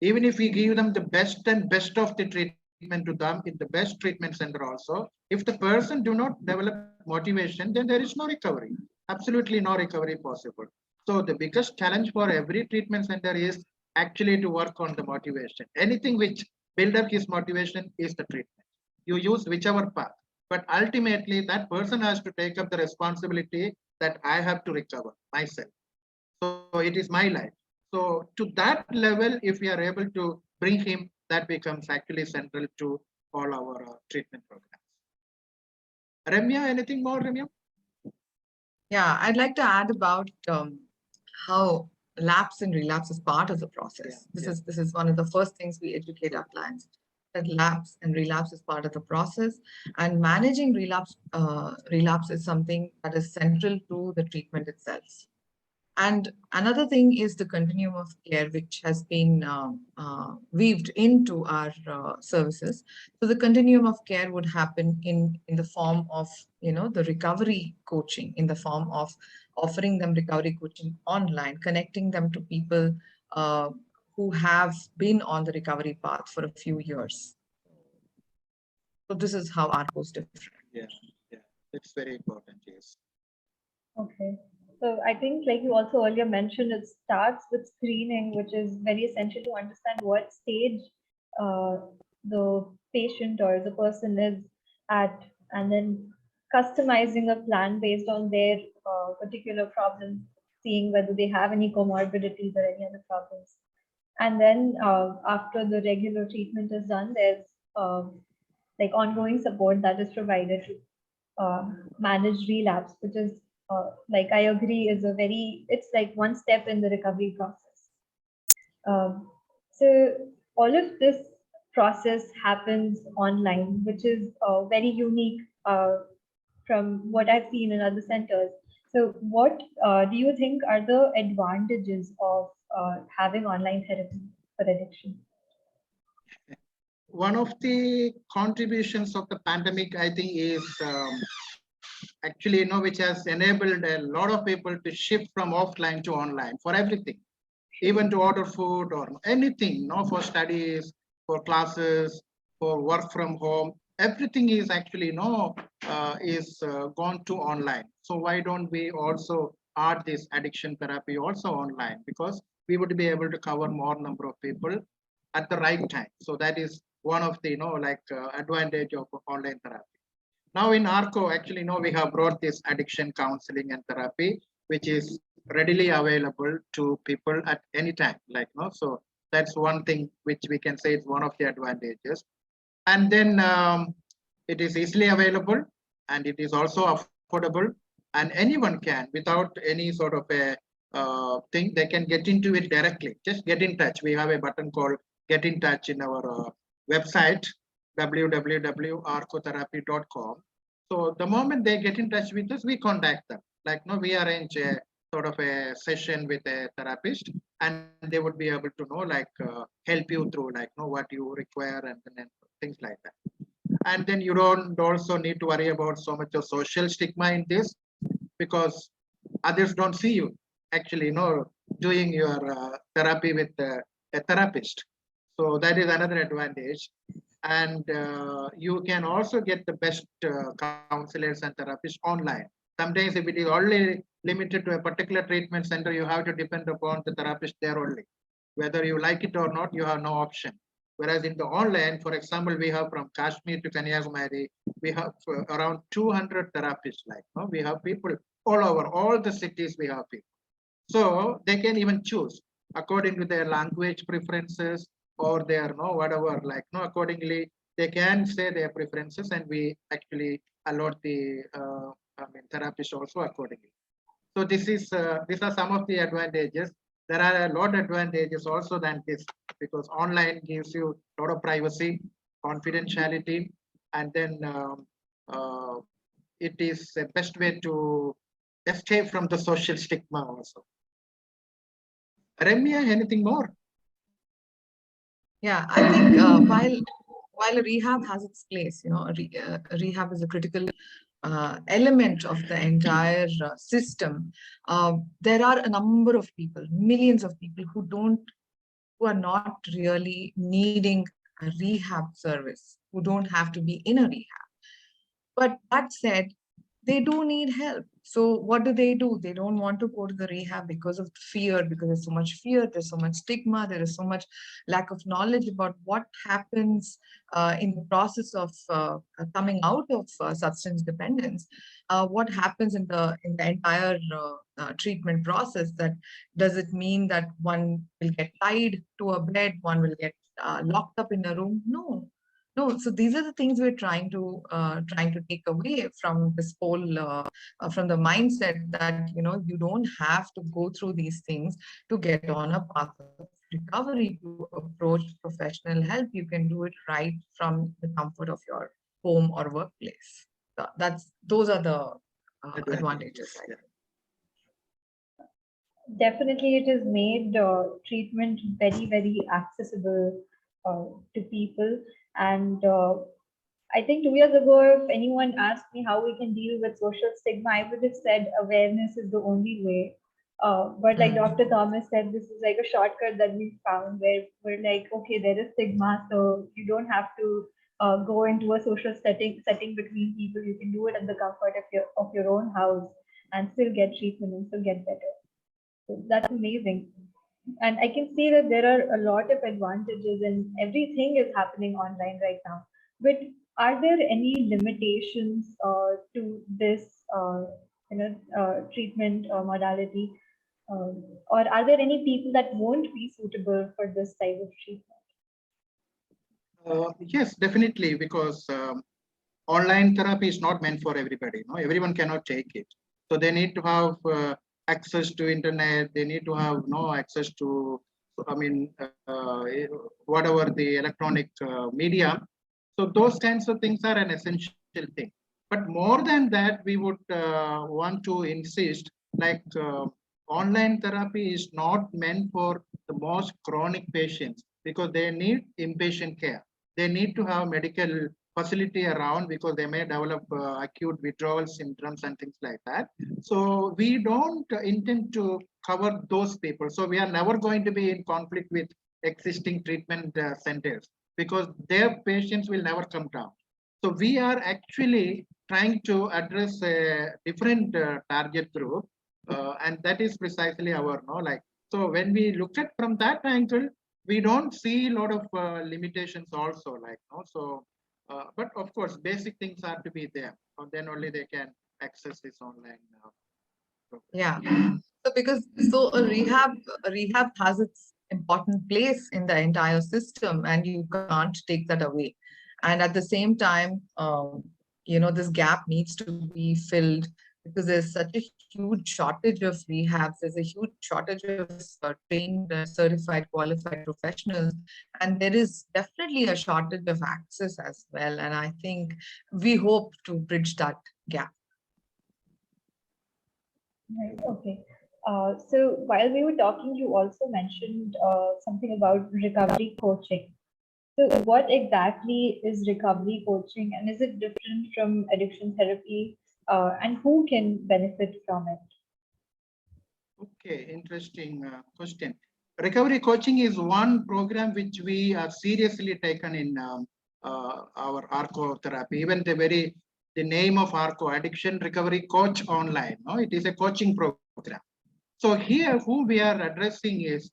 Even if we give them the best and best of the treatment to them in the best treatment center also, if the person do not develop motivation, then there is no recovery. Absolutely no recovery possible. So the biggest challenge for every treatment center is actually to work on the motivation. Anything which build up his motivation is the treatment. You use whichever path. But ultimately, that person has to take up the responsibility that I have to recover myself. So it is my life. So to that level, if we are able to bring him, that becomes actually central to all our treatment programs. Ramya, anything more, Ramya? Yeah, I'd like to add about how lapse and relapse is part of the process. This is one of the first things we educate our clients, that lapse and relapse is part of the process, and managing relapse is something that is central to the treatment itself. And another thing is the continuum of care, which has been weaved into our services. So the continuum of care would happen in the form of, the recovery coaching, in the form of offering them recovery coaching online, connecting them to people who have been on the recovery path for a few years. So this is how ARCO is different. Yeah, yeah, it's very important. Yes. Okay. So I think, like you also earlier mentioned, it starts with screening, which is very essential to understand what stage uh, the patient or the person is at, and then customizing a plan based on their particular problem, seeing whether they have any comorbidities or any other problems. And then after the regular treatment is done, there's like ongoing support that is provided to manage relapse, which is like I agree is it's like one step in the recovery process. So all of this process happens online, which is very unique from what I've seen in other centers. So what do you think are the advantages of having online therapy for addiction? One of the contributions of the pandemic, I think, is actually, which has enabled a lot of people to shift from offline to online for everything, even to order food or anything, for studies, for classes, for work from home. Everything is actually, gone to online. So why don't we also add this addiction therapy also online? Because we would be able to cover more number of people at the right time. So that is one of the, advantage of online therapy. Now in ARCO, actually, we have brought this addiction counseling and therapy, which is readily available to people at any time. So that's one thing which we can say is one of the advantages. And then it is easily available, and it is also affordable, and anyone can, without any sort of a thing, they can get into it directly. Just get in touch. We have a button called Get in Touch in our website, www.arcotherapy.com. So the moment they get in touch with us, we contact them. We arrange a sort of a session with a therapist, and they would be able to help you through what you require and things like that. And then you don't also need to worry about so much of social stigma in this, because others don't see you actually doing your therapy with a therapist. So that is another advantage. And you can also get the best counselors and therapists online. Sometimes if it is only limited to a particular treatment center, you have to depend upon the therapist there only. Whether you like it or not, you have no option. Whereas in the online, for example, we have from Kashmir to Kanyakumari, we have around 200 therapists. We have people all over, all the cities we have people. So they can even choose according to their language preferences or their whatever, accordingly they can say their preferences, and we actually allot the therapist also accordingly. So this is these are some of the advantages. There are a lot of advantages also than this, because online gives you a lot of privacy, confidentiality, and then it is the best way to escape from the social stigma also. Ramya, anything more? Yeah, I think while a rehab has its place, a rehab is a critical element of the entire system. There are a number of people, millions of people who are not really needing a rehab service, who don't have to be in a rehab. But that said, they do need help. So what do? They don't want to go to the rehab because of fear, because there's so much fear, there's so much stigma, there is so much lack of knowledge about what happens in the process of coming out of substance dependence. What happens in the entire treatment process? That does it mean that one will get tied to a bed, one will get locked up in a room? No, so these are the things we're trying to take away from this whole from the mindset that you don't have to go through these things to get on a path of recovery, to approach professional help. You can do it right from the comfort of your home or workplace. Those are the advantages. Yeah. Definitely, it has made treatment very, very accessible to people. And I think 2 years ago, if anyone asked me how we can deal with social stigma, I would have said awareness is the only way. But like Dr. Thomas said, this is like a shortcut that we found where we're like, okay, there is stigma, so you don't have to go into a social setting between people. You can do it at the comfort of your own house and still get treatment and still get better. So that's amazing. And I can see that there are a lot of advantages and everything is happening online right now. But are there any limitations to this treatment modality? Or are there any people that won't be suitable for this type of treatment? Yes, definitely, because online therapy is not meant for everybody. No, everyone cannot take it. So they need to have access to internet. They need to have access to, I mean, whatever the electronic media. So those kinds of things are an essential thing. But more than that, we would want to insist like online therapy is not meant for the most chronic patients because they need inpatient care. They need to have medical facility around because they may develop acute withdrawal symptoms and things like that. So we don't intend to cover those people. So we are never going to be in conflict with existing treatment centers because their patients will never come down. So we are actually trying to address a different target group, and that is precisely our like. So when we look at from that angle, we don't see a lot of limitations also like so. But of course, basic things are to be there, and then only they can access this online. Program. Yeah. So because a rehab has its important place in the entire system, and you can't take that away. And at the same time, this gap needs to be filled because there's such a huge shortage of rehabs. There's a huge shortage of trained, certified, qualified professionals, and there is definitely a shortage of access as well. And I think we hope to bridge that gap. Right. Okay. So while we were talking, you also mentioned something about recovery coaching. So what exactly is recovery coaching and is it different from addiction therapy? And who can benefit from it? Okay, interesting question. Recovery coaching is one program which we have seriously taken in our ARCO therapy. Even the name of ARCO, Addiction Recovery Coach Online, no, it is a coaching program. So here, who we are addressing is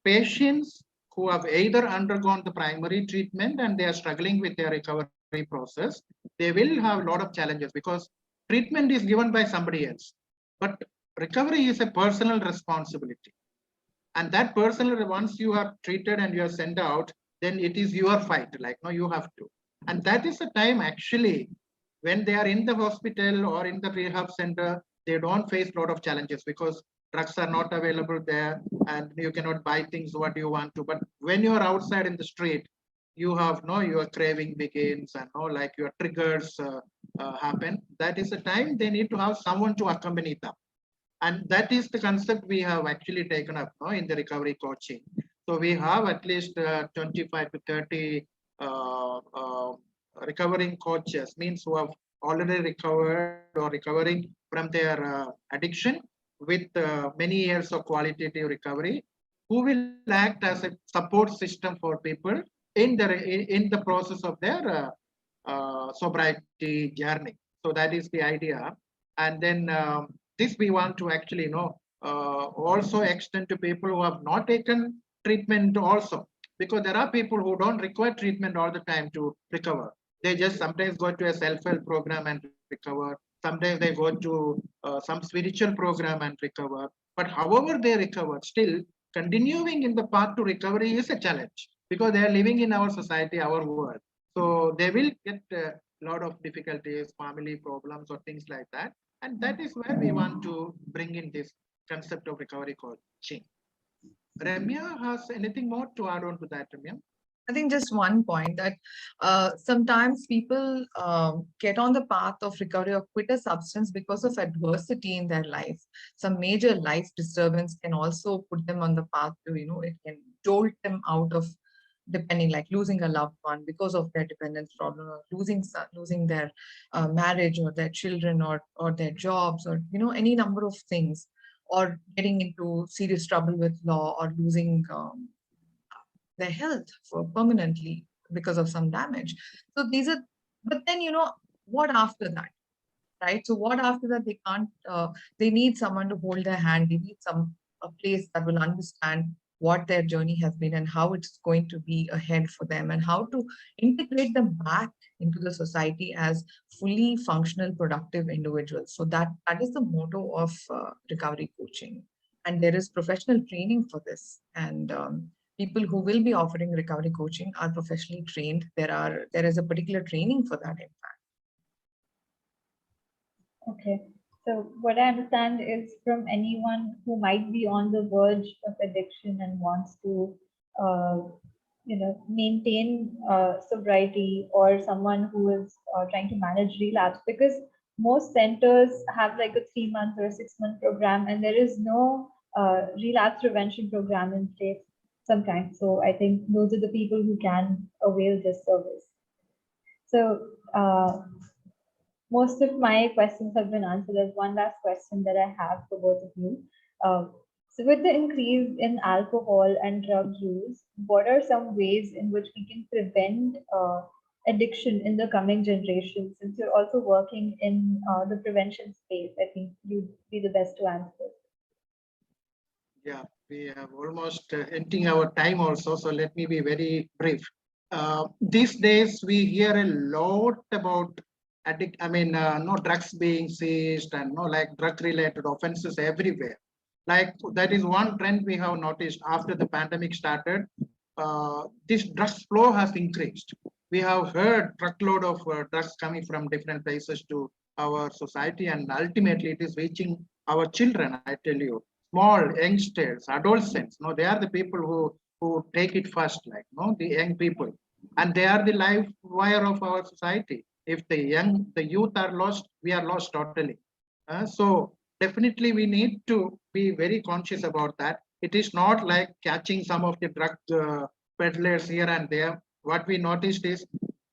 patients who have either undergone the primary treatment and they are struggling with their recovery process. They will have a lot of challenges because treatment is given by somebody else, but recovery is a personal responsibility. And that personal, once you are treated and you are sent out, then it is your fight, like, no, you have to. And that is the time actually when they are in the hospital or in the rehab center, they don't face a lot of challenges because drugs are not available there and you cannot buy things what you want to. But when you are outside in the street, you have your craving begins and like your triggers happen. That is the time they need to have someone to accompany them. And that is the concept we have actually taken up in the recovery coaching. So we have at least 25 to 30 recovering coaches, means who have already recovered or recovering from their addiction with many years of qualitative recovery, who will act as a support system for people in the process of their sobriety journey. So that is the idea. And then this we want to actually also extend to people who have not taken treatment also, because there are people who don't require treatment all the time to recover. They just sometimes go to a self-help program and recover. Sometimes they go to some spiritual program and recover. But however they recover, still continuing in the path to recovery is a challenge because they are living in our society, our world. So they will get a lot of difficulties, family problems or things like that. And that is where we want to bring in this concept of recovery coaching. Ramya has anything more to add on to that, Ramya? I think just one point that sometimes people get on the path of recovery or quit a substance because of adversity in their life. Some major life disturbance can also put them on the path to, it can jolt them out of depending, like losing a loved one because of their dependence problem, or losing their marriage or their children or their jobs, or any number of things, or getting into serious trouble with law, or losing their health for permanently because of some damage. So these are, but then what after that, right? So what after that? They can't. They need someone to hold their hand. They need a place that will understand what their journey has been and how it's going to be ahead for them, and how to integrate them back into the society as fully functional, productive individuals. So that is the motto of recovery coaching, and there is professional training for this. And people who will be offering recovery coaching are professionally trained. There is a particular training for that, in fact. Okay. So what I understand is from anyone who might be on the verge of addiction and wants to, maintain sobriety, or someone who is trying to manage relapse, because most centers have like a 3 month or a 6 month program, and there is no relapse prevention program in place sometimes. So I think those are the people who can avail this service. So most of my questions have been answered. There's one last question that I have for both of you. So with the increase in alcohol and drug use, what are some ways in which we can prevent addiction in the coming generation? Since you're also working in the prevention space, I think you'd be the best to answer. Yeah, we have almost ending our time also, so let me be very brief. These days we hear a lot about no drugs being seized, and no like drug related offenses everywhere. Like that is one trend we have noticed after the pandemic started. This drugs flow has increased. We have heard truckload of drugs coming from different places to our society, and ultimately it is reaching our children. I tell you, small youngsters, adolescents. No, they are the people who take it first. Like the young people, and they are the life wire of our society. If the youth are lost, we are lost totally. So definitely we need to be very conscious about that. It is not like catching some of the drug peddlers here and there. What we noticed is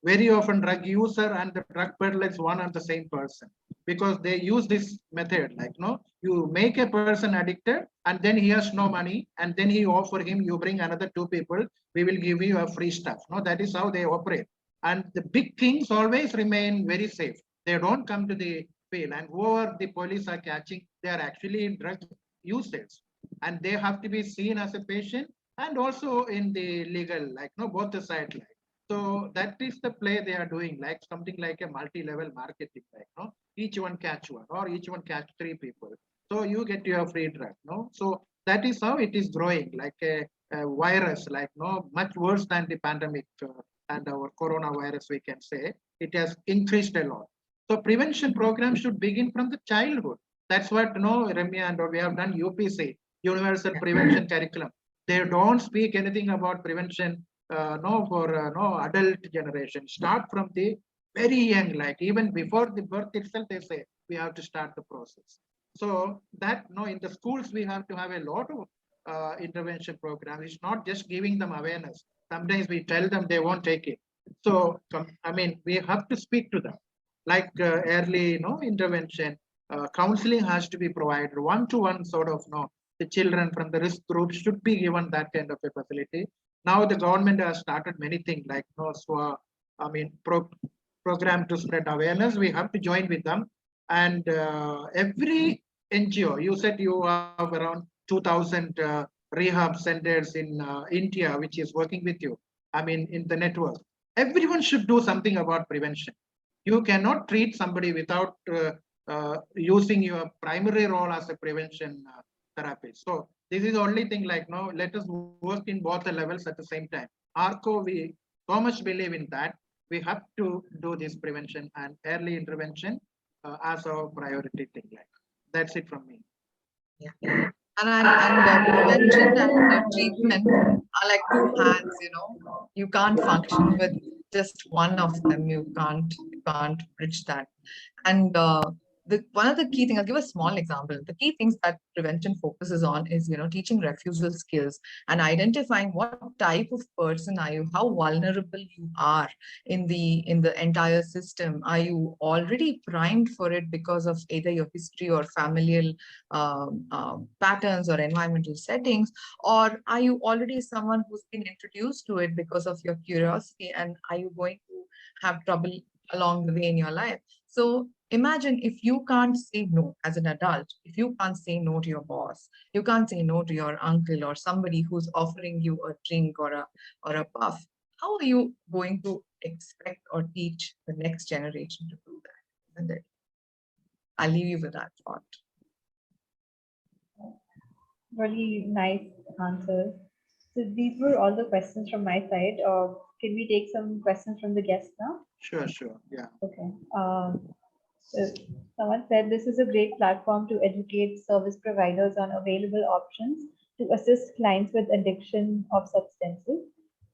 very often drug user and the drug peddler is one and the same person, because they use this method, like you make a person addicted and then he has no money, and then he offer him, you bring another 2 people, we will give you a free stuff. That is how they operate. And the big things always remain very safe. They don't come to the field, and whoever the police are catching, they are actually drug users, and they have to be seen as a patient and also in the legal, like both the sides. Like, so that is the play they are doing, like something like a multi-level marketing, like each one catch one, or each one catch 3 people, so you get your free drug. So that is how it is growing, like a virus, like much worse than the pandemic and our coronavirus, we can say. It has increased a lot. So prevention programs should begin from the childhood. That's what Ramya and we have done UPC, Universal Prevention Curriculum. They don't speak anything about prevention for adult generation. Start from the very young, like even before the birth itself, they say we have to start the process. So that in the schools we have to have a lot of intervention programs. It's not just giving them awareness. Sometimes we tell them, they won't take it. So we have to speak to them, like early intervention. Counseling has to be provided one-to-one, sort of the children from the risk group should be given that kind of a facility. Now the government has started many things, like program to spread awareness. We have to join with them. And every NGO, you said you have around 2,000 rehab centers in India, which is working with you, in the network. Everyone should do something about prevention. You cannot treat somebody without using your primary role as a prevention therapist. So this is the only thing, like let us work in both the levels at the same time. ARCO, we so much believe in that. We have to do this prevention and early intervention as our priority thing. Like that's it from me. Yeah. Prevention and treatment are like two hands, you know. You can't function with just one of them. You can't bridge that. And one of the key things, I'll give a small example. The key things that prevention focuses on is, you know, teaching refusal skills and identifying what type of person are you, how vulnerable you are in the entire system. Are you already primed for it because of either your history or familial patterns or environmental settings, or are you already someone who's been introduced to it because of your curiosity, and are you going to have trouble along the way in your life? So imagine if you can't say no as an adult, if you can't say no to your boss, you can't say no to your uncle or somebody who's offering you a drink or a puff, how are you going to expect or teach the next generation to do that? And I'll leave you with that thought. Really nice answers. So these were all the questions from my side. Can we take some questions from the guests now? Sure, yeah. Okay. So someone said this is a great platform to educate service providers on available options to assist clients with addiction of substances.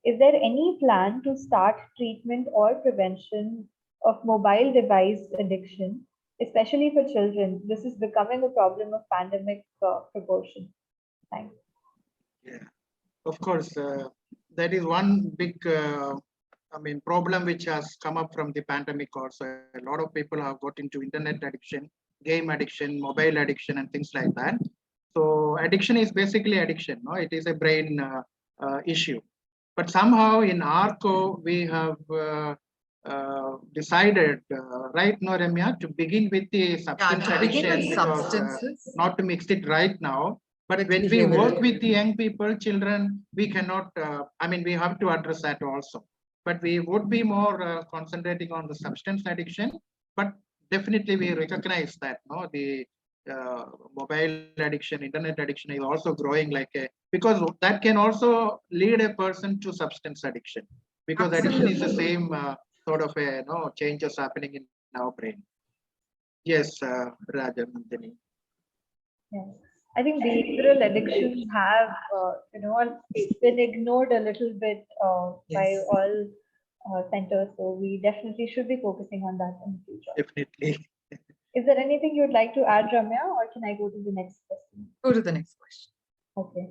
Is there any plan to start treatment or prevention of mobile device addiction, especially for children? This is becoming a problem of pandemic proportion. Thanks. Yeah, of course, that is one big problem which has come up from the pandemic also. A lot of people have got into internet addiction, game addiction, mobile addiction, and things like that. So addiction is basically addiction, no? It is a brain issue. But somehow in ARCO, we have decided, right now, Ramya, to begin with the substance addiction, because, not to mix it right now. But when we work with the young people, children, we cannot, we have to address that also. But we would be more concentrating on the substance addiction. But definitely we recognize that, no, the mobile addiction, internet addiction is also growing because that can also lead a person to substance addiction. Because addiction is the same sort of changes happening in our brain. Yes, Rajnandini. Yes. I think behavioral addictions have, been ignored a little bit by all centers. So we definitely should be focusing on that in the future. Definitely. Is there anything you'd like to add, Ramya, or can I go to the next question? Go to the next question. Okay.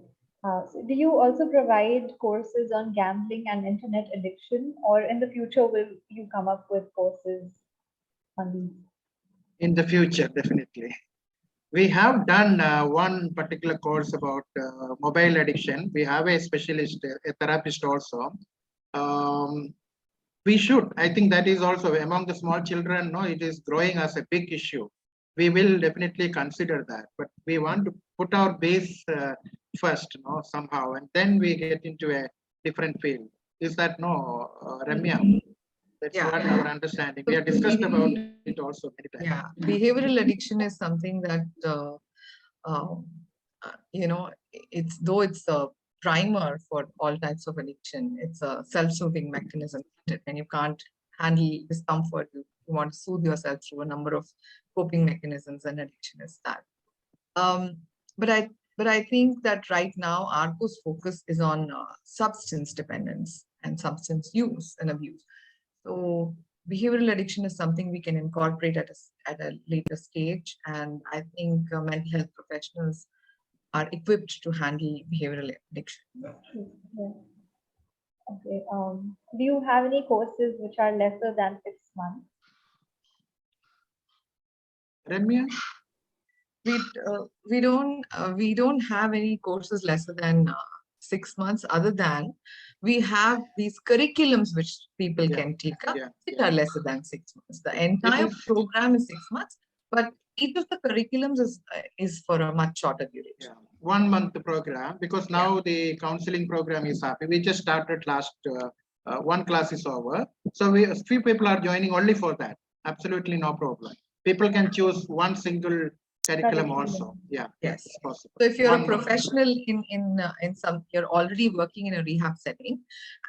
So do you also provide courses on gambling and internet addiction, or in the future will you come up with courses on these? In the future, definitely. We have done one particular course about mobile addiction. We have a specialist, a therapist also. We should. I think that is also among the small children. No, it is growing as a big issue. We will definitely consider that, but we want to put our base first, somehow, and then we get into a different field. Is that no, Ramya? That's what our understanding. We have discussed about it also many times. Yeah, behavioral addiction is something that it's a primer for all types of addiction. It's a self-soothing mechanism, and you can't handle discomfort. You want to soothe yourself through a number of coping mechanisms, and addiction is that. But I think that right now ARCO's focus is on substance dependence and substance use and abuse. So behavioral addiction is something we can incorporate at a later stage, and I think mental health professionals are equipped to handle behavioral addiction. Yeah. Okay. Do you have any courses which are lesser than 6 months? Ramya? We don't have any courses lesser than 6 months, other than we have these curriculums which people can take up, which are lesser than 6 months. The entire program is 6 months, but each of the curriculums is for a much shorter duration. Yeah. 1 month program, because now the counseling program is happening. We just started last, one class is over. So few people are joining only for that. Absolutely no problem. People can choose one single curriculum also. Yeah. Yes. It's possible. So if you're a professional in some, you're already working in a rehab setting,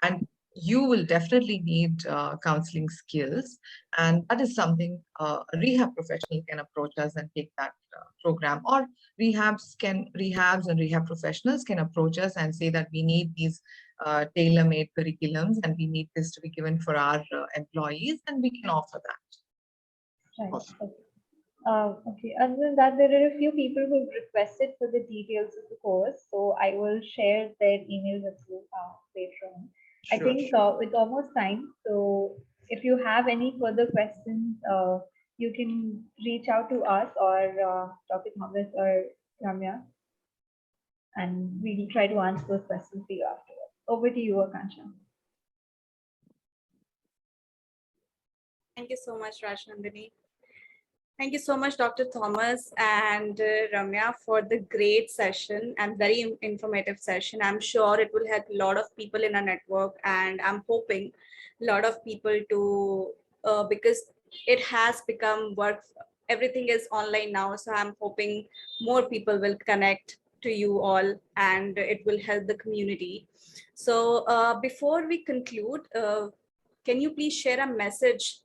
and you will definitely need counseling skills, and that is something a rehab professional can approach us and take that program, or rehabs and rehab professionals can approach us and say that we need these tailor-made curriculums and we need this to be given for our employees, and we can offer that. Right. Awesome. Okay. Okay. Other than that, there are a few people who've requested for the details of the course, so I will share their email with you later on. I Sure, think sure. it's almost time. So if you have any further questions, you can reach out to us or Dr. Thomas or Ramya, and we'll try to answer those questions for you afterwards. Over to you, Akansha. Thank you so much, Rajnandini. Thank you so much, Dr. Thomas and Ramya, for the great session and very informative session. I'm sure it will help a lot of people in our network, and I'm hoping a lot of people to, because it has become work, everything is online now. So I'm hoping more people will connect to you all and it will help the community. So before we conclude, can you please share a message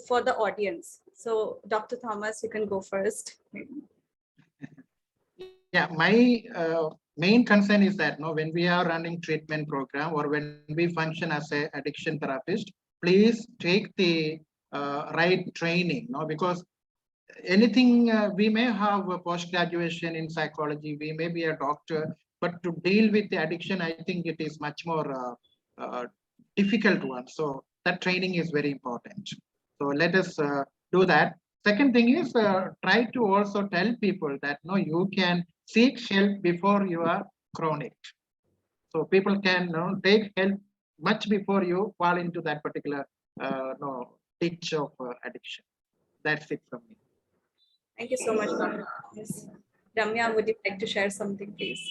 for the audience? So Dr. Thomas, you can go first. Yeah, my main concern is that when we are running treatment program or when we function as a addiction therapist, please take the right training, because anything we may have a post graduation in psychology, we may be a doctor, but to deal with the addiction, I think it is much more difficult one. So that training is very important. So let us do that. Second thing is try to also tell people that you can seek help before you are chronic. So people can take help much before you fall into that particular ditch of addiction. That's it from me. Thank you so much, Dr. Thomas. Ramya, would you like to share something, please?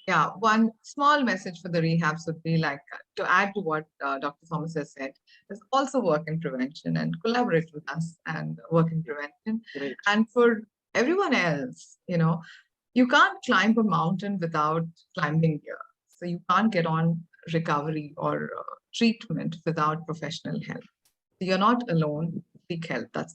Yeah, one small message for the rehabs would be like, to add to what Dr. Thomas has said, is also work in prevention and collaborate with us and work in prevention. Great. And for everyone else, you can't climb a mountain without climbing gear. So you can't get on recovery or treatment without professional help. So you're not alone. Seek help. That's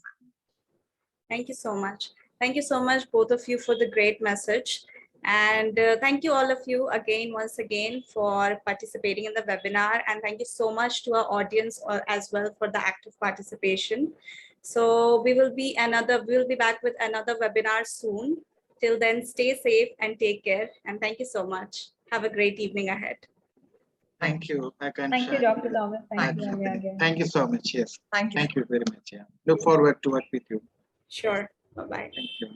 Thank you so much. Thank you so much, both of you, for the great message. And thank you all of you again, once again, for participating in the webinar. And thank you so much to our audience as well for the active participation. So we'll be back with another webinar soon. Till then, stay safe and take care. And thank you so much. Have a great evening ahead. Thank you, Akansha. Thank you, Dr. Thomas. Thank you, Thank Ramya, again. Thank you so much. Yes. Thank you. Thank you very much. Yeah. Look forward to work with you. Sure. Bye-bye. Thank you.